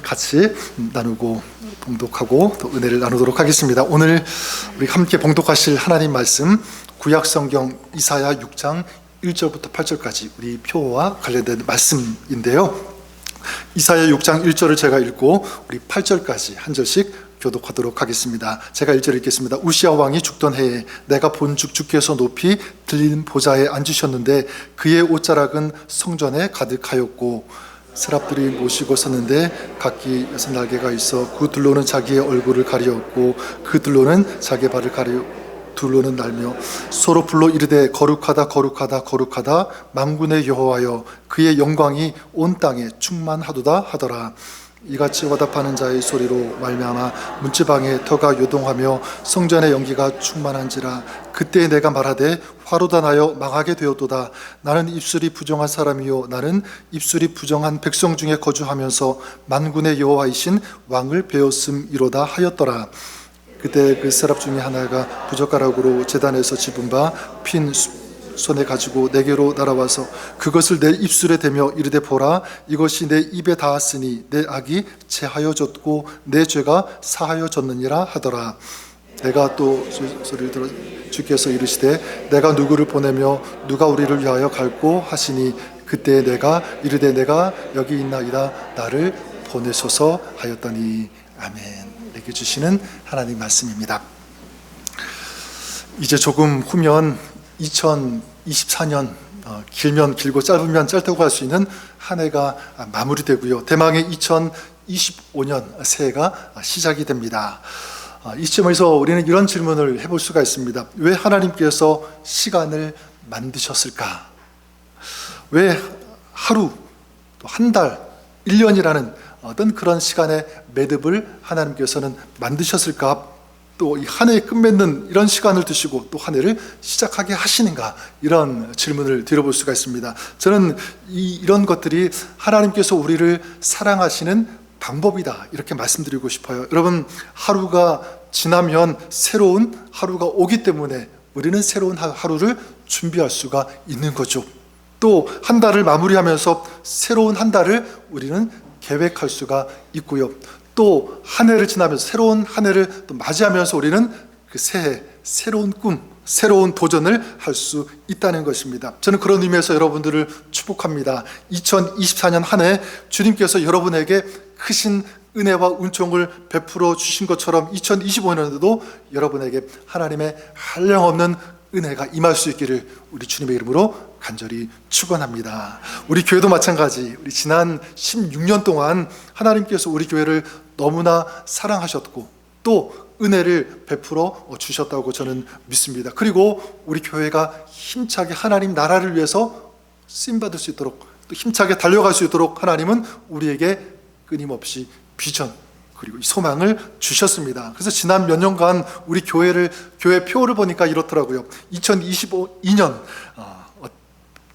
같이 나누고 봉독하고 또 은혜를 나누도록 하겠습니다. 오늘 우리 함께 봉독하실 하나님 말씀 구약성경 이사야 6장 1절부터 8절까지 우리 표와 관련된 말씀인데요. 이사야 6장 1절을 제가 읽고 우리 8절까지 한 절씩 교독하도록 하겠습니다. 제가 1절 읽겠습니다. 우시야 왕이 죽던 해에 내가 본즉 주께서 높이 들린 보좌에 앉으셨는데 그의 옷자락은 성전에 가득하였고 스랍들이 모시고 섰는데 각기 6날개가 있어 그 둘로는 자기의 얼굴을 가리었고 그 둘로는 자기의 발을 가리어 둘로는 날며 서로 불러 이르되 거룩하다 거룩하다 거룩하다 만군의 여호와여 그의 영광이 온 땅에 충만하도다 하더라. 이같이 화답하는 자의 소리로 말미암아 문지방에 터가 요동하며 성전의 연기가 충만한지라. 그때 내가 말하되 화로다 나여 망하게 되었도다. 나는 입술이 부정한 사람이요 나는 입술이 부정한 백성 중에 거주하면서 만군의 여호와이신 왕을 배웠음이로다 하였더라. 그때 그 세랍 중에 하나가 부젓가락으로 제단에서 집은 바 핀 손에 가지고 내게로 날아와서 그것을 내 입술에 대며 이르되 보라 이것이 내 입에 닿았으니 내 악이 제하여졌고 내 죄가 사하여졌느니라 하더라. 내가 또 소리를 들어 주께서 이르시되 내가 누구를 보내며 누가 우리를 위하여 갈고 하시니 그때 내가 이르되 내가 여기 있나이다 나를 보내소서 하였더니. 아멘. 내게 주시는 하나님 말씀입니다. 이제 조금 후면 2024년 길면 길고 짧으면 짧다고 할 수 있는 한 해가 마무리되고요. 대망의 2025년 새해가 시작이 됩니다. 이쯤에서 우리는 이런 질문을 해볼 수가 있습니다. 왜 하나님께서 시간을 만드셨을까? 왜 하루, 또 한 달, 1년이라는 어떤 그런 시간의 매듭을 하나님께서는 만드셨을까? 또 이 한 해에 끝맺는 이런 시간을 두시고 또 한 해를 시작하게 하시는가? 이런 질문을 드려볼 수가 있습니다. 저는 이런 것들이 하나님께서 우리를 사랑하시는 방법이다 이렇게 말씀드리고 싶어요. 여러분, 하루가 지나면 새로운 하루가 오기 때문에 우리는 새로운 하루를 준비할 수가 있는 거죠. 또 한 달을 마무리하면서 새로운 한 달을 우리는 계획할 수가 있고요. 또 한 해를 지나면서 새로운 한 해를 또 맞이하면서 우리는 그 새해 새로운 꿈, 새로운 도전을 할 수 있다는 것입니다. 저는 그런 의미에서 여러분들을 축복합니다. 2024년 한 해 주님께서 여러분에게 크신 은혜와 은총을 베풀어 주신 것처럼 2025년에도 여러분에게 하나님의 한량없는 은혜가 임할 수 있기를 우리 주님의 이름으로 간절히 축원합니다. 우리 교회도 마찬가지. 우리 지난 16년 동안 하나님께서 우리 교회를 너무나 사랑하셨고 또 은혜를 베풀어 주셨다고 저는 믿습니다. 그리고 우리 교회가 힘차게 하나님 나라를 위해서 쓰임받을 수 있도록 또 힘차게 달려갈 수 있도록 하나님은 우리에게 끊임없이 비전 그리고 소망을 주셨습니다. 그래서 지난 몇 년간 우리 교회 표를 보니까 이렇더라고요. 2022년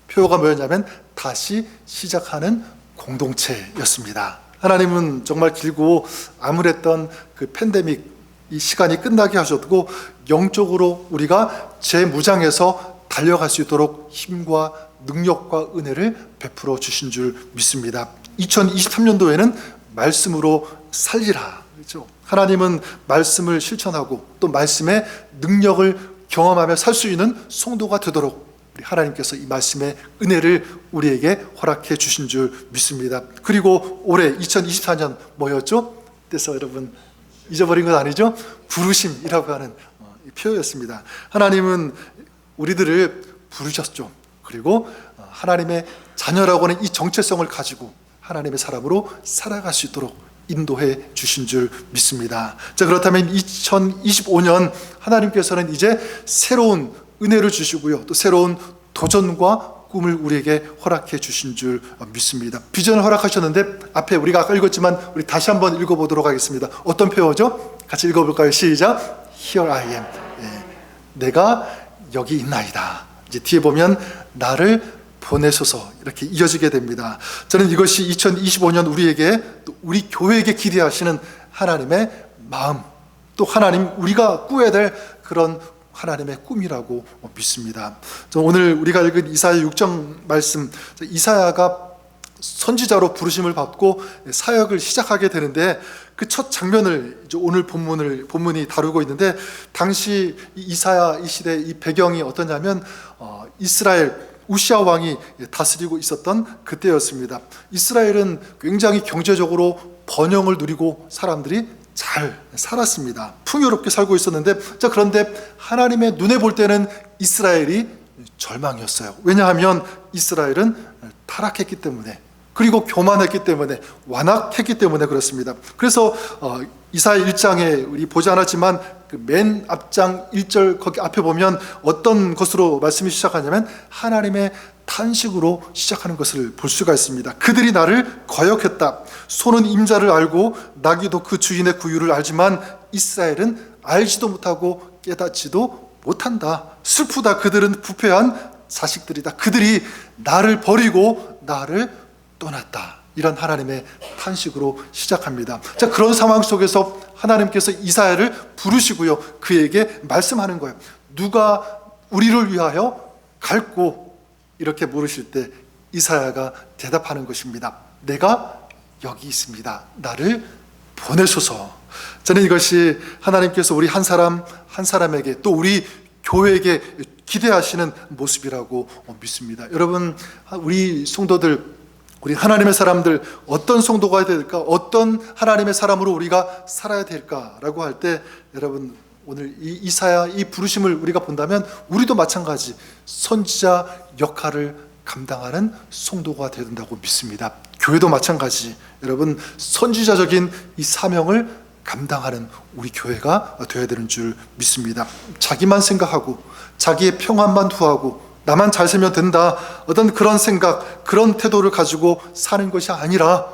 표가 뭐였냐면 다시 시작하는 공동체였습니다. 하나님은 정말 길고 암울했던 그 팬데믹 이 시간이 끝나게 하셨고 영적으로 우리가 재무장해서 달려갈 수 있도록 힘과 능력과 은혜를 베풀어 주신 줄 믿습니다. 2023년도에는 말씀으로 살리라. 그렇죠? 하나님은 말씀을 실천하고 또 말씀의 능력을 경험하며 살 수 있는 성도가 되도록 우리 하나님께서 이 말씀의 은혜를 우리에게 허락해 주신 줄 믿습니다. 그리고 올해 2024년 뭐였죠? 그래서 여러분 잊어버린 건 아니죠? 부르심이라고 하는 표였습니다. 하나님은 우리들을 부르셨죠. 그리고 하나님의 자녀라고 하는 이 정체성을 가지고 하나님의 사람으로 살아갈 수 있도록 인도해 주신 줄 믿습니다. 자, 그렇다면 2025년 하나님께서는 이제 새로운 은혜를 주시고요. 또 새로운 도전과 꿈을 우리에게 허락해 주신 줄 믿습니다. 비전을 허락하셨는데 앞에 우리가 아까 읽었지만 우리 다시 한번 읽어보도록 하겠습니다. 어떤 표어죠? 같이 읽어볼까요? 시작! Here I am. 내가 여기 있나이다. 이제 뒤에 보면 나를 보내소서 이렇게 이어지게 됩니다. 저는 이것이 2025년 우리에게 또 우리 교회에게 기대하시는 하나님의 마음 또 하나님 우리가 꾸어야 될 그런 하나님의 꿈이라고 믿습니다. 오늘 우리가 읽은 이사야 6장 말씀 이사야가 선지자로 부르심을 받고 사역을 시작하게 되는데, 그 첫 장면을 이제 오늘 본문이 다루고 있는데, 당시 이사야 이 시대 이 배경이 어떠냐면 이스라엘 우시아 왕이 다스리고 있었던 그때였습니다. 이스라엘은 굉장히 경제적으로 번영을 누리고 사람들이 잘 살았습니다. 풍요롭게 살고 있었는데, 자, 그런데 하나님의 눈에 볼 때는 이스라엘이 절망이었어요. 왜냐하면 이스라엘은 타락했기 때문에, 그리고 교만했기 때문에, 완악했기 때문에 그렇습니다. 그래서 이사야 1장에 우리 보지 않았지만 그 맨 앞장 1절 거기 앞에 보면 어떤 것으로 말씀이 시작하냐면 하나님의 탄식으로 시작하는 것을 볼 수가 있습니다. 그들이 나를 거역했다. 소는 임자를 알고 나귀도 그 주인의 구유를 알지만 이스라엘은 알지도 못하고 깨닫지도 못한다. 슬프다. 그들은 부패한 자식들이다. 그들이 나를 버리고 나를 떠났다. 이런 하나님의 탄식으로 시작합니다. 자, 그런 상황 속에서 하나님께서 이사야를 부르시고요, 그에게 말씀하는 거예요. 누가 우리를 위하여 갈고, 이렇게 물으실 때 이사야가 대답하는 것입니다. 내가 여기 있습니다. 나를 보내소서. 저는 이것이 하나님께서 우리 한 사람 한 사람에게, 또 우리 교회에게 기대하시는 모습이라고 믿습니다. 여러분, 우리 성도들, 우리 하나님의 사람들, 어떤 성도가 될까, 어떤 하나님의 사람으로 우리가 살아야 될까라고 할 때, 여러분, 오늘 이 이사야 이 부르심을 우리가 본다면 우리도 마찬가지 선지자 역할을 감당하는 성도가 되야 된다고 믿습니다. 교회도 마찬가지, 여러분, 선지자적인 이 사명을 감당하는 우리 교회가 되어야 되는 줄 믿습니다. 자기만 생각하고 자기의 평안만 구하고 나만 잘 살면 된다, 어떤 그런 생각, 그런 태도를 가지고 사는 것이 아니라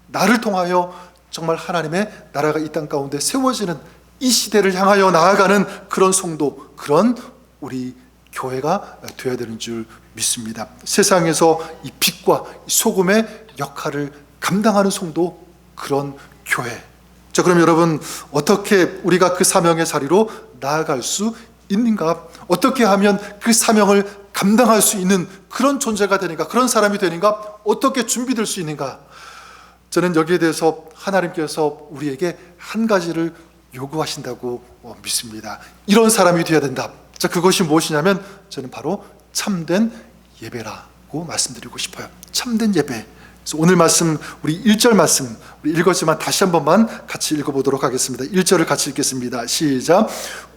나를 통하여 정말 하나님의 나라가 이 땅 가운데 세워지는, 이 시대를 향하여 나아가는 그런 성도, 그런 우리 교회가 되어야 되는 줄 믿습니다. 세상에서 이 빛과 소금의 역할을 감당하는 성도, 그런 교회. 자, 그럼 여러분, 어떻게 우리가 그 사명의 자리로 나아갈 수 있는가? 어떻게 하면 그 사명을 감당할 수 있는 그런 존재가 되는가, 그런 사람이 되는가, 어떻게 준비될 수 있는가? 저는 여기에 대해서 하나님께서 우리에게 한 가지를 요구하신다고 믿습니다. 이런 사람이 되어야 된다. 자, 그것이 무엇이냐면 저는 바로 참된 예배라고 말씀드리고 싶어요. 참된 예배. 그래서 오늘 말씀, 우리 1절 말씀 우리 읽었지만 다시 한 번만 같이 읽어보도록 하겠습니다. 1절을 같이 읽겠습니다. 시작.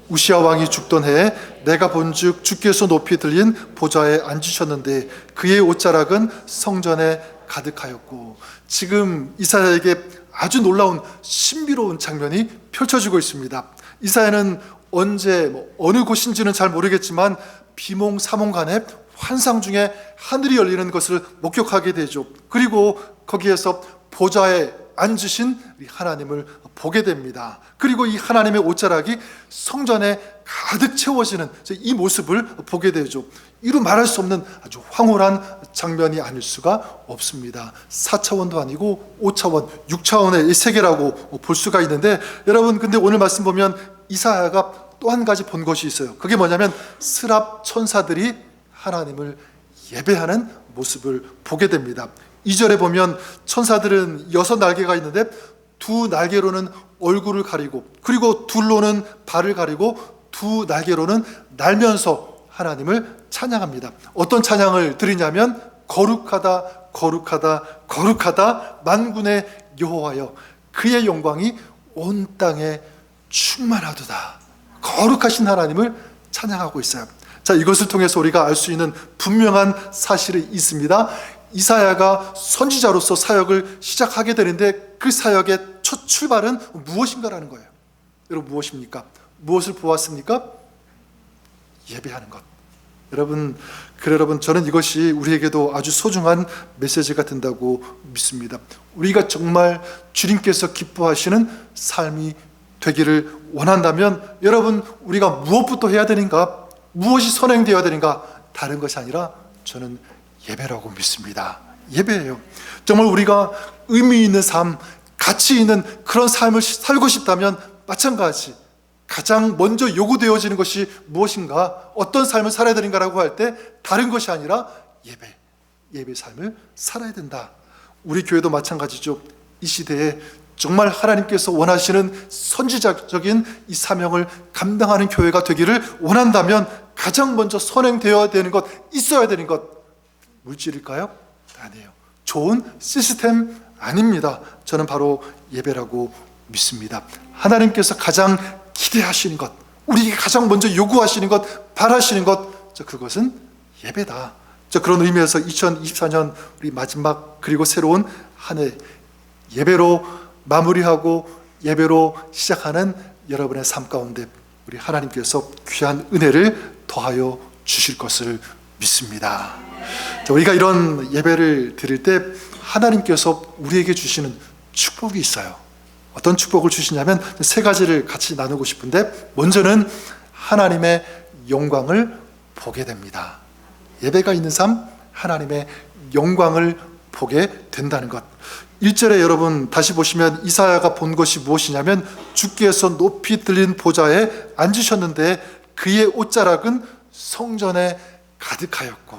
우시아 왕이 죽던 해에 내가 본즉 주께서 높이 들린 보좌에 앉으셨는데 그의 옷자락은 성전에 가득하였고. 지금 이사야에게 아주 놀라운 신비로운 장면이 펼쳐지고 있습니다. 이사야는 언제 어느 곳인지는 잘 모르겠지만 비몽사몽간에 환상 중에 하늘이 열리는 것을 목격하게 되죠. 그리고 거기에서 보좌에 앉으신 하나님을 보게 됩니다. 그리고 이 하나님의 옷자락이 성전에 가득 채워지는 이 모습을 보게 되죠. 이루 말할 수 없는 아주 황홀한 장면이 아닐 수가 없습니다. 4차원도 아니고 5차원, 6차원의 세계라고 볼 수가 있는데, 여러분, 근데 오늘 말씀 보면 이사야가 또 한 가지 본 것이 있어요. 그게 뭐냐면 스랍 천사들이 하나님을 예배하는 모습을 보게 됩니다. 2절에 보면 천사들은 6날개가 있는데 2날개로는 얼굴을 가리고, 그리고 둘로는 발을 가리고 2날개로는 날면서 하나님을 찬양합니다. 어떤 찬양을 드리냐면 거룩하다 거룩하다 거룩하다 만군의 여호와여, 그의 영광이 온 땅에 충만하도다. 거룩하신 하나님을 찬양하고 있어요. 자, 이것을 통해서 우리가 알 수 있는 분명한 사실이 있습니다. 이사야가 선지자로서 사역을 시작하게 되는데 그 사역의 첫 출발은 무엇인가라는 거예요. 여러분, 무엇입니까? 무엇을 보았습니까? 예배하는 것. 여러분, 저는 이것이 우리에게도 아주 소중한 메시지가 된다고 믿습니다. 우리가 정말 주님께서 기뻐하시는 삶이 되기를 원한다면, 여러분, 우리가 무엇부터 해야 되는가? 무엇이 선행되어야 되는가? 다른 것이 아니라 저는 예배라고 믿습니다. 예배예요. 정말 우리가 의미 있는 삶, 가치 있는 그런 삶을 살고 싶다면 마찬가지, 가장 먼저 요구되어지는 것이 무엇인가, 어떤 삶을 살아야 되는가라고 할 때 다른 것이 아니라 예배 삶을 살아야 된다. 우리 교회도 마찬가지죠. 이 시대에 정말 하나님께서 원하시는 선지자적인 이 사명을 감당하는 교회가 되기를 원한다면 가장 먼저 선행되어야 되는 것, 있어야 되는 것, 물질일까요? 아니에요. 좋은 시스템 아닙니다. 저는 바로 예배라고 믿습니다. 하나님께서 가장 기대하시는 것, 우리에게 가장 먼저 요구하시는 것, 바라시는 것, 그것은 예배다. 그런 의미에서 2024년 우리 마지막 그리고 새로운 한 해 예배로 마무리하고 예배로 시작하는 여러분의 삶 가운데 우리 하나님께서 귀한 은혜를 더하여 주실 것을 믿습니다. 우리가 이런 예배를 드릴 때 하나님께서 우리에게 주시는 축복이 있어요. 어떤 축복을 주시냐면 세 가지를 같이 나누고 싶은데, 먼저는 하나님의 영광을 보게 됩니다. 예배가 있는 삶, 하나님의 영광을 보게 된다는 것. 1절에 여러분 다시 보시면 이사야가 본 것이 무엇이냐면, 주께서 높이 들린 보좌에 앉으셨는데 그의 옷자락은 성전에 가득하였고.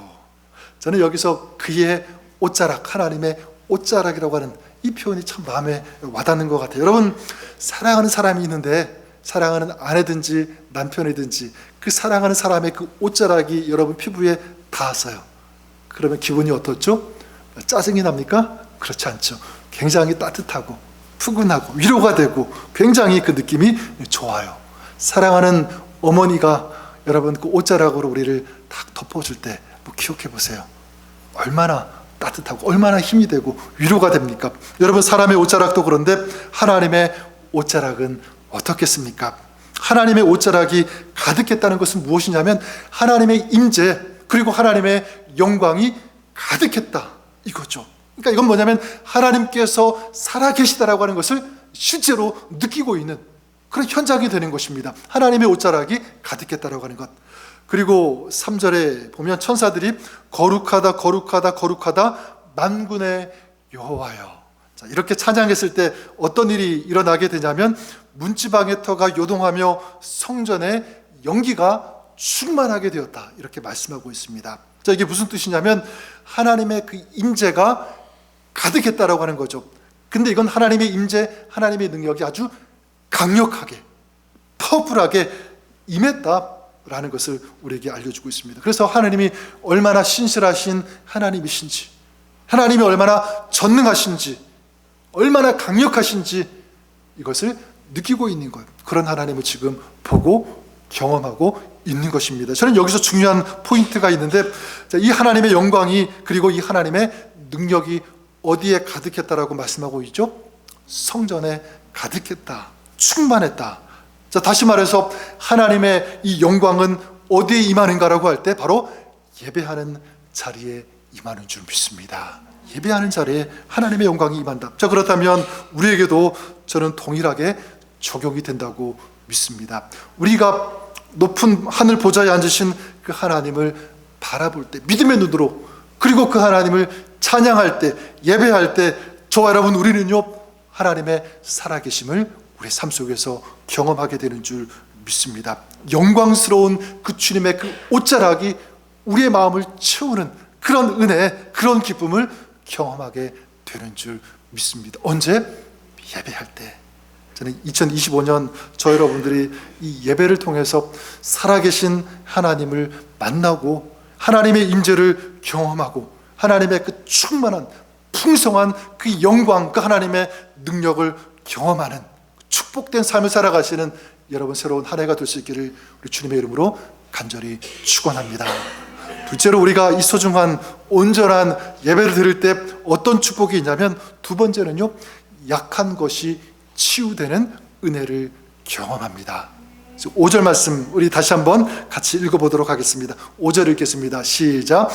저는 여기서 그의 옷자락, 하나님의 옷자락이라고 하는 이 표현이 참 마음에 와닿는 것 같아요. 여러분, 사랑하는 사람이 있는데, 사랑하는 아내든지 남편이든지 그 사랑하는 사람의 그 옷자락이 여러분 피부에 닿았어요. 그러면 기분이 어떻죠? 짜증이 납니까? 그렇지 않죠. 굉장히 따뜻하고 푸근하고 위로가 되고 굉장히 그 느낌이 좋아요. 사랑하는 어머니가 여러분 그 옷자락으로 우리를 딱 덮어줄 때 기억해 보세요. 얼마나 따뜻하고 얼마나 힘이 되고 위로가 됩니까? 여러분, 사람의 옷자락도 그런데 하나님의 옷자락은 어떻겠습니까? 하나님의 옷자락이 가득했다는 것은 무엇이냐면 하나님의 임재 그리고 하나님의 영광이 가득했다, 이거죠. 그러니까 이건 뭐냐면 하나님께서 살아계시다라고 하는 것을 실제로 느끼고 있는 그런 현장이 되는 것입니다. 하나님의 옷자락이 가득했다라고 하는 것. 그리고 3절에 보면 천사들이 거룩하다 거룩하다 거룩하다 만군의 여호와여. 이렇게 찬양했을 때 어떤 일이 일어나게 되냐면 문지방의 터가 요동하며 성전에 연기가 충만하게 되었다, 이렇게 말씀하고 있습니다. 이게 무슨 뜻이냐면 하나님의 그 임재가 가득했다라고 하는 거죠. 근데 이건 하나님의 임재, 하나님의 능력이 아주 강력하게, 파워풀하게 임했다라는 것을 우리에게 알려주고 있습니다. 그래서 하나님이 얼마나 신실하신 하나님이신지, 하나님이 얼마나 전능하신지, 얼마나 강력하신지 이것을 느끼고 있는 것, 그런 하나님을 지금 보고 경험하고 있는 것입니다. 저는 여기서 중요한 포인트가 있는데, 이 하나님의 영광이 그리고 이 하나님의 능력이 어디에 가득했다라고 말씀하고 있죠? 성전에 가득했다, 충만했다. 다시 말해서 하나님의 이 영광은 어디에 임하는가라고 할 때 바로 예배하는 자리에 임하는 줄 믿습니다. 예배하는 자리에 하나님의 영광이 임한다. 그렇다면 우리에게도 저는 동일하게 적용이 된다고 믿습니다. 우리가 높은 하늘 보좌에 앉으신 그 하나님을 바라볼 때 믿음의 눈으로, 그리고 그 하나님을 찬양할 때, 예배할 때 저와 여러분 우리는요 하나님의 살아계심을 우리 삶 속에서 경험하게 되는 줄 믿습니다. 영광스러운 그 주님의 그 옷자락이 우리의 마음을 채우는 그런 은혜, 그런 기쁨을 경험하게 되는 줄 믿습니다. 언제? 예배할 때. 저는 2025년 저 여러분들이 이 예배를 통해서 살아계신 하나님을 만나고 하나님의 임재를 경험하고 하나님의 그 충만한 풍성한 그 영광, 그 하나님의 능력을 경험하는 축복된 삶을 살아가시는 여러분 새로운 한 해가 될 수 있기를 우리 주님의 이름으로 간절히 축원합니다. 둘째로 우리가 이 소중한 온전한 예배를 드릴 때 어떤 축복이 있냐면, 두 번째는요 약한 것이 치유되는 은혜를 경험합니다. 5절 말씀 우리 다시 한번 같이 읽어보도록 하겠습니다. 5절 읽겠습니다. 시작.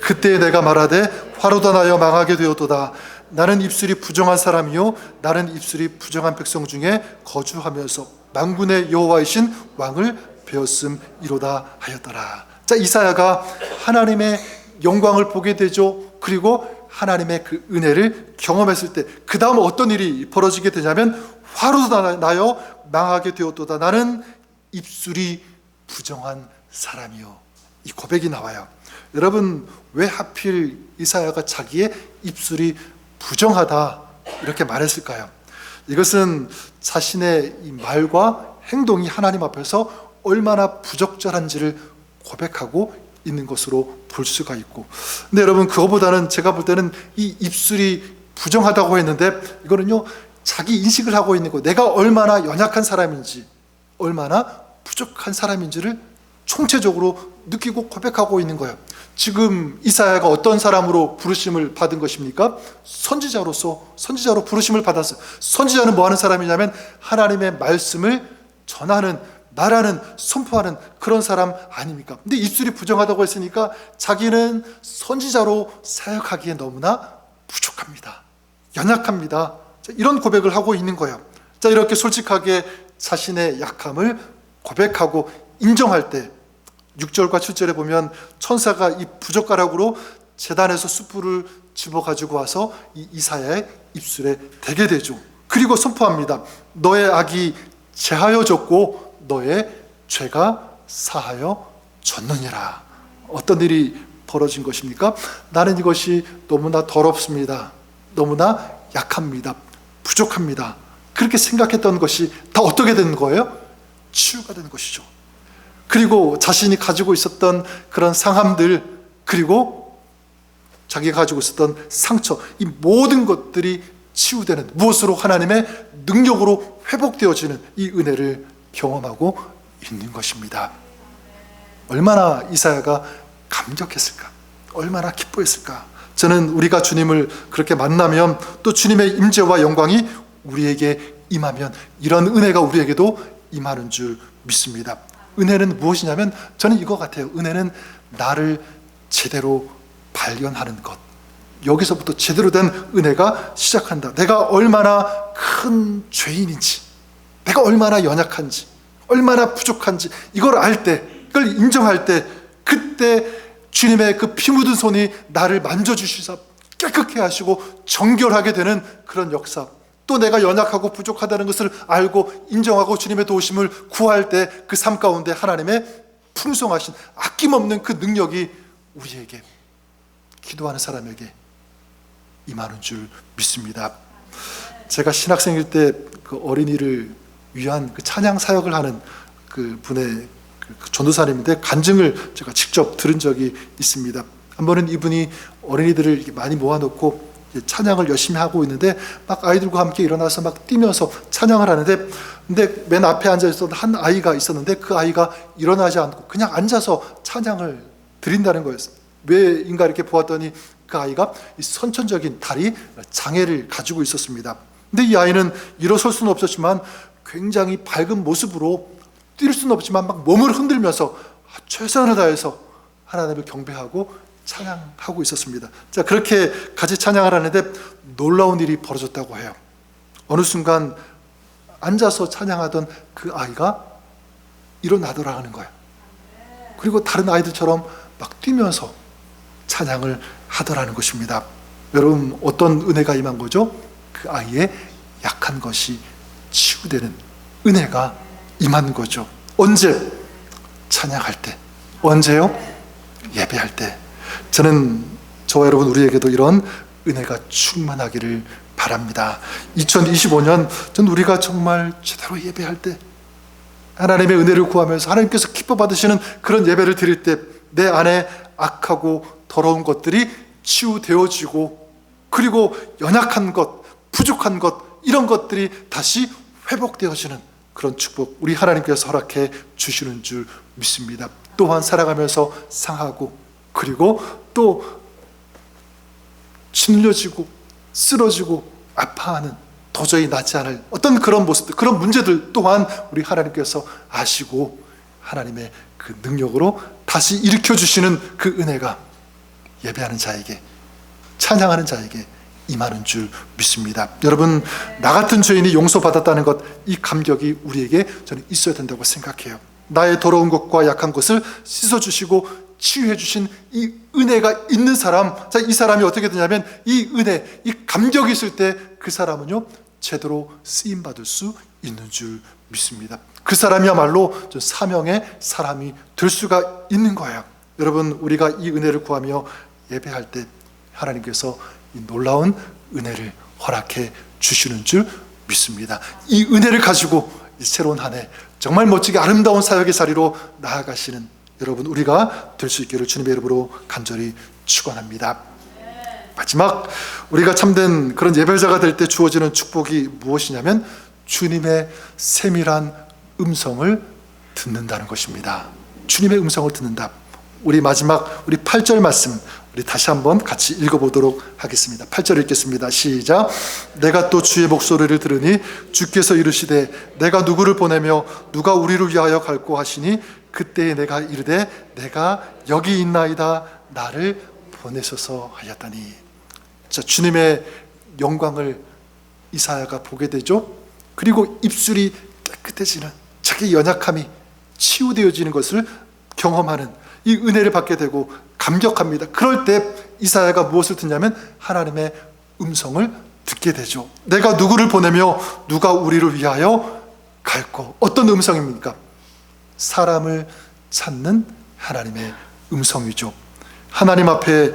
그때 내가 말하되 화로다 나여 망하게 되었도다. 나는 입술이 부정한 사람이요 나는 입술이 부정한 백성 중에 거주하면서 만군의 여호와이신 왕을 배웠음이로다 하였더라. 이사야가 하나님의 영광을 보게 되죠. 그리고 하나님의 그 은혜를 경험했을 때 그 다음 어떤 일이 벌어지게 되냐면 화로다 나여 망하게 되었도다. 나는 입술이 부정한 사람이요. 이 고백이 나와요. 여러분, 왜 하필 이사야가 자기의 입술이 부정하다 이렇게 말했을까요? 이것은 자신의 이 말과 행동이 하나님 앞에서 얼마나 부적절한지를 고백하고 있는 것으로 볼 수가 있고, 근데 여러분, 그거보다는 제가 볼 때는 이 입술이 부정하다고 했는데 이거는요, 자기 인식을 하고 있는 거, 내가 얼마나 연약한 사람인지, 얼마나 부족한 사람인지를 총체적으로 느끼고 고백하고 있는 거예요. 지금 이사야가 어떤 사람으로 부르심을 받은 것입니까? 선지자로 부르심을 받았어요. 선지자는 뭐 하는 사람이냐면 하나님의 말씀을 전하는, 말하는, 선포하는 그런 사람 아닙니까? 근데 입술이 부정하다고 했으니까 자기는 선지자로 사역하기에 너무나 부족합니다, 연약합니다, 이런 고백을 하고 있는 거예요. 자, 이렇게 솔직하게 자신의 약함을 고백하고 인정할 때 6절과 7절에 보면 천사가 이 부젓가락으로 제단에서 숯불을 집어가지고 와서 이 이사야의 입술에 대게 되죠. 그리고 선포합니다. 너의 악이 제하여졌고 너의 죄가 사하여졌느니라. 어떤 일이 벌어진 것입니까? 나는 이것이 너무나 더럽습니다, 너무나 약합니다, 부족합니다, 그렇게 생각했던 것이 다 어떻게 되는 거예요? 치유가 되는 것이죠. 그리고 자신이 가지고 있었던 그런 상함들, 그리고 자기가 가지고 있었던 상처, 이 모든 것들이 치유되는, 무엇으로? 하나님의 능력으로 회복되어지는 이 은혜를 경험하고 있는 것입니다. 얼마나 이사야가 감격했을까, 얼마나 기뻐했을까. 저는 우리가 주님을 그렇게 만나면, 또 주님의 임재와 영광이 우리에게 임하면 이런 은혜가 우리에게도 임하는 줄 믿습니다. 은혜는 무엇이냐면, 저는 이거 같아요. 은혜는 나를 제대로 발견하는 것, 여기서부터 제대로 된 은혜가 시작한다. 내가 얼마나 큰 죄인인지, 내가 얼마나 연약한지, 얼마나 부족한지, 이걸 알 때, 이걸 인정할 때, 그때 주님의 그 피 묻은 손이 나를 만져주시사 깨끗게 하시고 정결하게 되는 그런 역사, 또 내가 연약하고 부족하다는 것을 알고 인정하고 주님의 도우심을 구할 때 그 삶 가운데 하나님의 풍성하신 아낌없는 그 능력이 우리에게, 기도하는 사람에게 임하는 줄 믿습니다. 제가 신학생일 때 그 어린이를 위한 그 찬양 사역을 하는 그 분의 그 전도사님인데 간증을 제가 직접 들은 적이 있습니다. 한 번은 이분이 어린이들을 이렇게 많이 모아놓고 찬양을 열심히 하고 있는데 막 아이들과 함께 일어나서 막 뛰면서 찬양을 하는데, 근데 맨 앞에 앉아 있었던 한 아이가 있었는데 그 아이가 일어나지 않고 그냥 앉아서 찬양을 드린다는 거였어요. 왜인가 이렇게 보았더니 그 아이가 선천적인 다리 장애를 가지고 있었습니다. 근데 이 아이는 일어설 수는 없었지만 굉장히 밝은 모습으로, 뛸 수는 없지만 막 몸을 흔들면서 최선을 다해서 하나님을 경배하고 찬양하고 있었습니다. 자, 그렇게 같이 찬양을 하는데 놀라운 일이 벌어졌다고 해요. 어느 순간 앉아서 찬양하던 그 아이가 일어나더라는 거예요. 그리고 다른 아이들처럼 막 뛰면서 찬양을 하더라는 것입니다. 여러분, 어떤 은혜가 임한 거죠? 그 아이의 약한 것이 치유되는 은혜가 임한 거죠. 언제? 찬양할 때. 언제요? 예배할 때. 저는 저와 여러분 우리에게도 이런 은혜가 충만하기를 바랍니다. 2025년 전 우리가 정말 제대로 예배할 때, 하나님의 은혜를 구하면서 하나님께서 기뻐 받으시는 그런 예배를 드릴 때 내 안에 악하고 더러운 것들이 치유되어지고, 그리고 연약한 것, 부족한 것, 이런 것들이 다시 회복되어지는 그런 축복 우리 하나님께서 허락해 주시는 줄 믿습니다. 또한 살아가면서 상하고, 그리고 또 짓눌려지고 쓰러지고 아파하는, 도저히 낫지 않을 어떤 그런 모습들, 그런 문제들 또한 우리 하나님께서 아시고 하나님의 그 능력으로 다시 일으켜주시는 그 은혜가 예배하는 자에게, 찬양하는 자에게 임하는 줄 믿습니다. 여러분, 나 같은 죄인이 용서받았다는 것, 이 감격이 우리에게 저는 있어야 된다고 생각해요. 나의 더러운 것과 약한 것을 씻어주시고 치유해 주신 이 은혜가 있는 사람, 자, 이 사람이 어떻게 되냐면 이 은혜, 이 감격이 있을 때 그 사람은요 제대로 쓰임받을 수 있는 줄 믿습니다. 그 사람이야말로 사명의 사람이 될 수가 있는 거예요. 여러분, 우리가 이 은혜를 구하며 예배할 때 하나님께서 이 놀라운 은혜를 허락해 주시는 줄 믿습니다. 이 은혜를 가지고 이 새로운 한 해 정말 멋지게 아름다운 사역의 자리로 나아가시는 여러분 우리가 될 수 있기를 주님의 이름으로 간절히 축원합니다. 마지막 우리가 참된 그런 예배자가 될 때 주어지는 축복이 무엇이냐면 주님의 세밀한 음성을 듣는다는 것입니다. 주님의 음성을 듣는다. 우리 마지막 우리 8절 말씀 우리 다시 한번 같이 읽어보도록 하겠습니다. 8절 읽겠습니다. 시작. 내가 또 주의 목소리를 들으니 주께서 이르시되 내가 누구를 보내며 누가 우리를 위하여 갈고 하시니 그때에 내가 이르되 내가 여기 있나이다 나를 보내소서 하였다니. 자, 주님의 영광을 이사야가 보게 되죠. 그리고 입술이 깨끗해지는 자기 연약함이 치유되어지는 것을 경험하는 이 은혜를 받게 되고 감격합니다. 그럴 때 이사야가 무엇을 듣냐면 하나님의 음성을 듣게 되죠. 내가 누구를 보내며 누가 우리를 위하여 갈고. 어떤 음성입니까? 사람을 찾는 하나님의 음성이죠. 하나님 앞에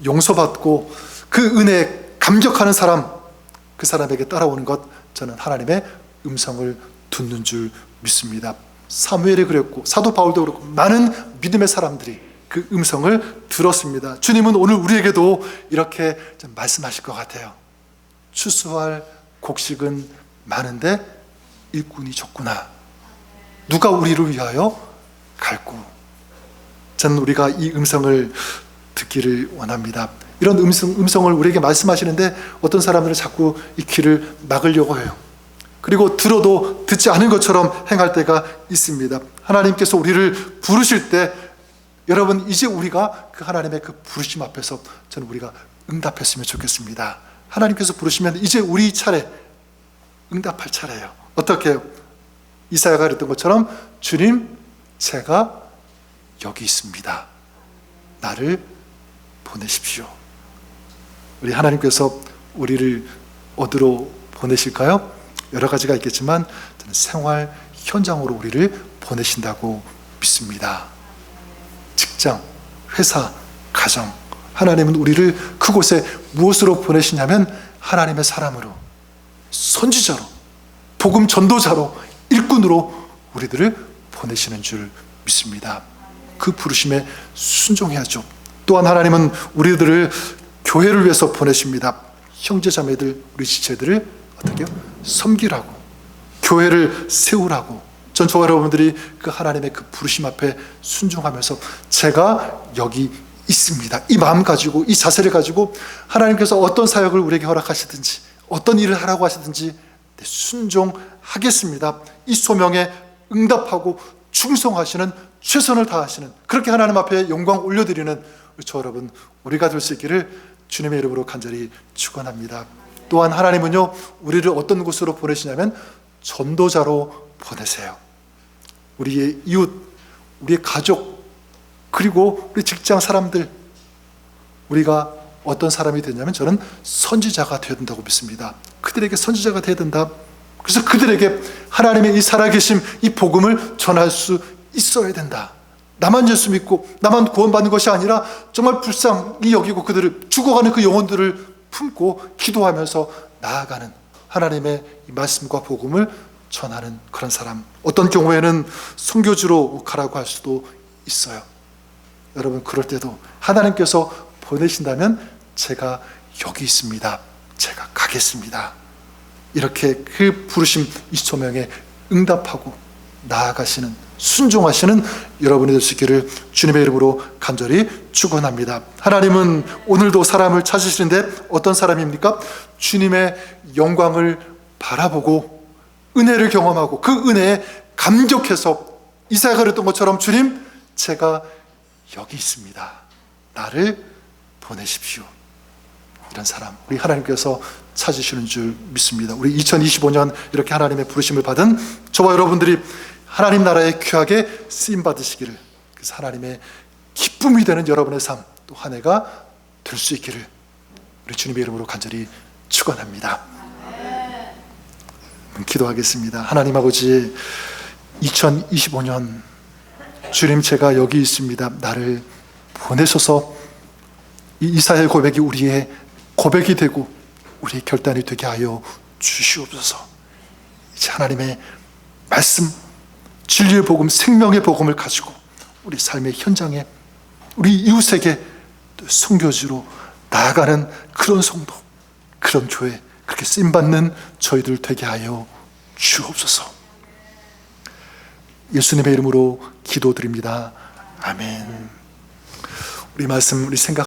용서받고 그 은혜에 감격하는 사람, 그 사람에게 따라오는 것, 저는 하나님의 음성을 듣는 줄 믿습니다. 사무엘이 그랬고 사도 바울도 그렇고 많은 믿음의 사람들이 그 음성을 들었습니다. 주님은 오늘 우리에게도 이렇게 좀 말씀하실 것 같아요. 추수할 곡식은 많은데 일꾼이 적구나. 누가 우리를 위하여 갈고. 저는 우리가 이 음성을 듣기를 원합니다. 이런 음성을 우리에게 말씀하시는데 어떤 사람들은 자꾸 이 귀를 막으려고 해요. 그리고 들어도 듣지 않은 것처럼 행할 때가 있습니다. 하나님께서 우리를 부르실 때 여러분 이제 우리가 그 하나님의 그 부르심 앞에서 저는 우리가 응답했으면 좋겠습니다. 하나님께서 부르시면 이제 우리 차례, 응답할 차례예요. 어떻게 해요? 이사야가 그랬던 것처럼 주님 제가 여기 있습니다. 나를 보내십시오. 우리 하나님께서 우리를 어디로 보내실까요? 여러 가지가 있겠지만 저는 생활 현장으로 우리를 보내신다고 믿습니다. 직장, 회사, 가정. 하나님은 우리를 그곳에 무엇으로 보내시냐면 하나님의 사람으로, 선지자로, 복음 전도자로, 일꾼으로 우리들을 보내시는 줄 믿습니다. 그 부르심에 순종해야죠. 또한 하나님은 우리들을 교회를 위해서 보내십니다. 형제자매들, 우리 지체들을 어떻게 섬기라고, 교회를 세우라고. 전 저와 여러분들이 그 하나님의 그 부르심 앞에 순종하면서 제가 여기 있습니다. 이 마음 가지고, 이 자세를 가지고 하나님께서 어떤 사역을 우리에게 허락하시든지 어떤 일을 하라고 하시든지 순종하겠습니다. 이 소명에 응답하고 충성하시는, 최선을 다하시는, 그렇게 하나님 앞에 영광 올려드리는 저 여러분 우리가 될 수 있기를 주님의 이름으로 간절히 축원합니다. 또한 하나님은요 우리를 어떤 곳으로 보내시냐면 전도자로 보내세요. 우리의 이웃, 우리의 가족, 그리고 우리 직장 사람들, 우리가 어떤 사람이 되냐면 저는 선지자가 되어야 된다고 믿습니다. 그들에게 선지자가 되어야 된다. 그래서 그들에게 하나님의 이 살아계심, 이 복음을 전할 수 있어야 된다. 나만 예수 믿고 나만 구원받는 것이 아니라 정말 불쌍히 여기고 그들을, 죽어가는 그 영혼들을 품고 기도하면서 나아가는 하나님의 이 말씀과 복음을 전하는 그런 사람. 어떤 경우에는 선교주로 가라고 할 수도 있어요. 여러분 그럴 때도 하나님께서 보내신다면 제가 여기 있습니다. 제가 가겠습니다. 이렇게 그 부르심 이 소명에 응답하고 나아가시는, 순종하시는 여러분이 될 수 있기를 주님의 이름으로 간절히 축원합니다. 하나님은 오늘도 사람을 찾으시는데 어떤 사람입니까? 주님의 영광을 바라보고 은혜를 경험하고 그 은혜에 감격해서 이사야가 그랬던 것처럼 주님 제가 여기 있습니다. 나를 보내십시오. 이런 사람 우리 하나님께서 찾으시는 줄 믿습니다. 우리 2025년 이렇게 하나님의 부르심을 받은 저와 여러분들이 하나님 나라에 귀하게 쓰임 받으시기를, 그래서 하나님의 기쁨이 되는 여러분의 삶 또 한 해가 될 수 있기를 우리 주님의 이름으로 간절히 축원합니다. 기도하겠습니다. 하나님 아버지, 2025년 주님 제가 여기 있습니다. 나를 보내소서. 이 이사야의 고백이 우리의 고백이 되고 우리의 결단이 되게 하여 주시옵소서. 이제 하나님의 말씀, 진리의 복음, 생명의 복음을 가지고 우리 삶의 현장에, 우리 이웃에게 선교지로 나아가는 그런 성도, 그런 교회, 그렇게 쓰임받는 저희들 되게 하여 주옵소서. 예수님의 이름으로 기도드립니다. 아멘. 우리 말씀, 우리 생각